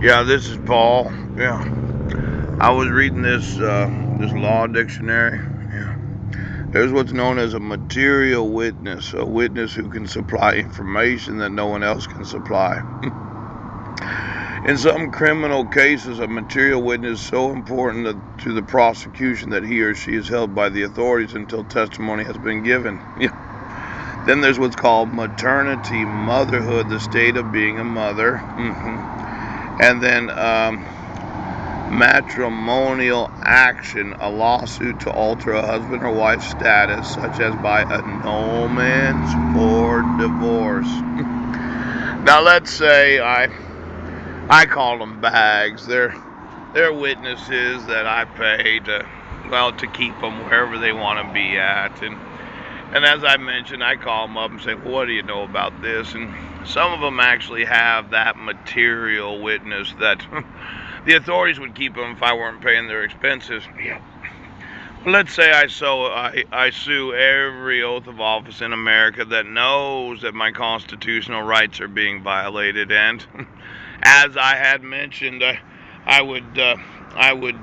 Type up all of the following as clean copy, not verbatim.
Yeah, this is Paul. Yeah, I was reading this law dictionary. Yeah, there's what's known as a material witness, a witness who can supply information that no one else can supply. In some criminal cases, a material witness is so important to the prosecution that he or she is held by the authorities until testimony has been given. Yeah. Then there's what's called maternity, motherhood, the state of being a mother. And then matrimonial action, a lawsuit to alter a husband or wife's status, such as by annulment or divorce. Now, let's say I call them bags. They're witnesses that I pay to keep them wherever they want to be at, and as I mentioned, I call them up and say, well, what do you know about this? And some of them actually have that material witness that the authorities would keep them if I weren't paying their expenses. Yeah. Let's say I sue every oath of office in America that knows that my constitutional rights are being violated, and as I had mentioned, I would I would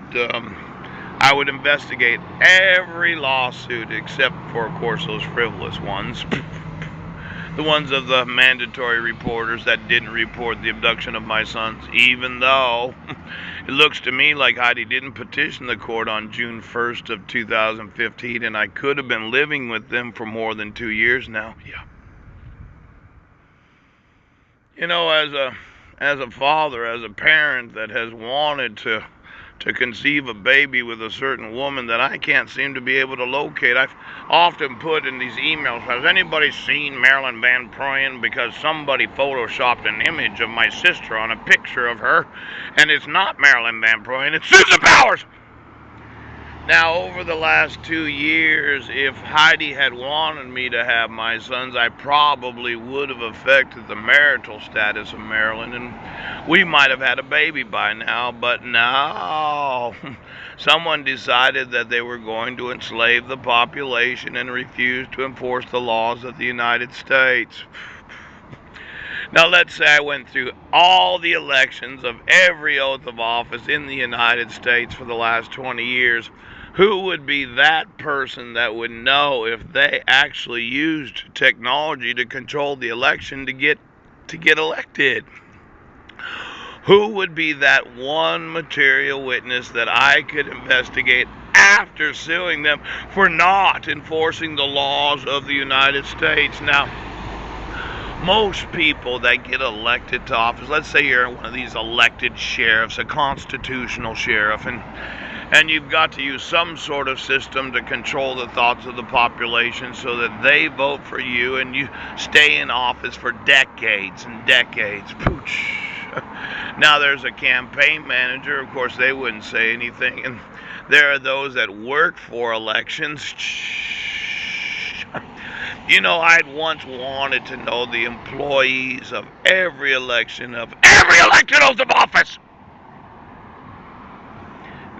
I would investigate every lawsuit except for, of course, those frivolous ones. The ones of the mandatory reporters that didn't report the abduction of my sons, even though it looks to me like Heidi didn't petition the court on June 1st of 2015, and I could have been living with them for more than 2 years now. Yeah. You know, as a father, as a parent that has wanted to conceive a baby with a certain woman that I can't seem to be able to locate. I've often put in these emails, has anybody seen Marilyn Van Proyen? Because somebody photoshopped an image of my sister on a picture of her, and it's not Marilyn Van Proyen, it's Susan Powers! Now, over the last 2 years, if Heidi had wanted me to have my sons, I probably would have affected the marital status of Marilyn, and we might have had a baby by now. But no, someone decided that they were going to enslave the population and refused to enforce the laws of the United States. Now, let's say I went through all the elections of every oath of office in the United States for the last 20 years. Who would be that person that would know if they actually used technology to control the election to get elected? Who would be that one material witness that I could investigate after suing them for not enforcing the laws of the United States? Now, most people that get elected to office, let's say you're one of these elected sheriffs, a constitutional sheriff, and you've got to use some sort of system to control the thoughts of the population so that they vote for you and you stay in office for decades and decades. Pooch. Now there's a campaign manager, of course they wouldn't say anything, and there are those that work for elections. You know, I'd once wanted to know the employees of every election of every elected oath of office.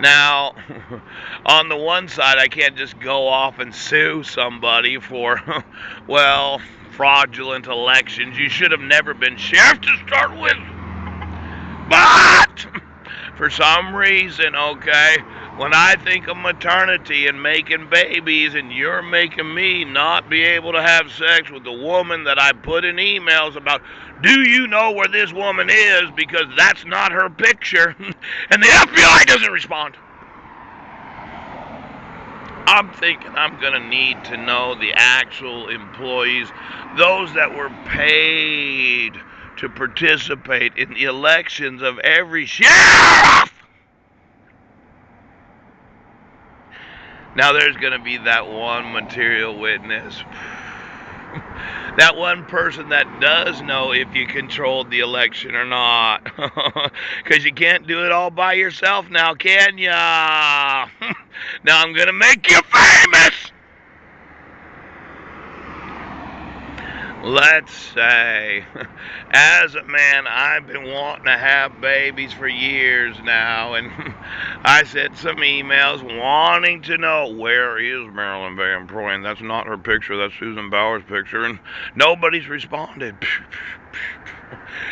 Now, on the one side, I can't just go off and sue somebody for, well, fraudulent elections. You should have never been sheriff to start with. But, for some reason, okay, when I think of maternity and making babies, and you're making me not be able to have sex with the woman that I put in emails about, do you know where this woman is? Because that's not her picture. And the FBI doesn't respond. I'm thinking I'm going to need to know the actual employees, those that were paid to participate in the elections of every sheriff. Now there's going to be that one material witness. That one person that does know if you controlled the election or not. Because you can't do it all by yourself now, can ya? Now I'm going to make you famous. Let's say, as a man, I've been wanting to have babies for years now, and I sent some emails wanting to know, where is Marilyn Van Proyen? That's not her picture, that's Susan Bauer's picture, and nobody's responded.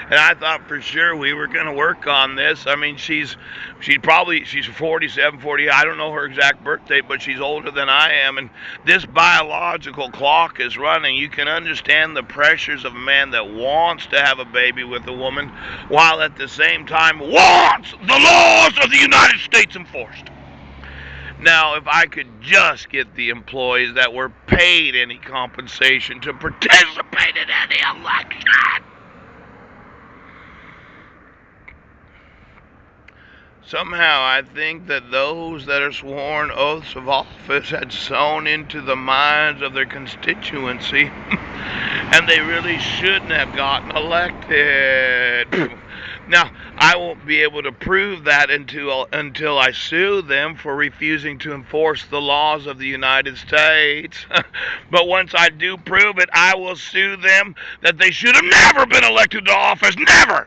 And I thought for sure we were going to work on this. I mean, she's 47, 40. I don't know her exact birth date, but she's older than I am. And this biological clock is running. You can understand the pressures of a man that wants to have a baby with a woman while at the same time wants the laws of the United States enforced. Now, if I could just get the employees that were paid any compensation to participate in any election. Somehow I think that those that are sworn oaths of office had sown into the minds of their constituency, and they really shouldn't have gotten elected. Now, I won't be able to prove that until I sue them for refusing to enforce the laws of the United States. But once I do prove it, I will sue them that they should have never been elected to office. Never!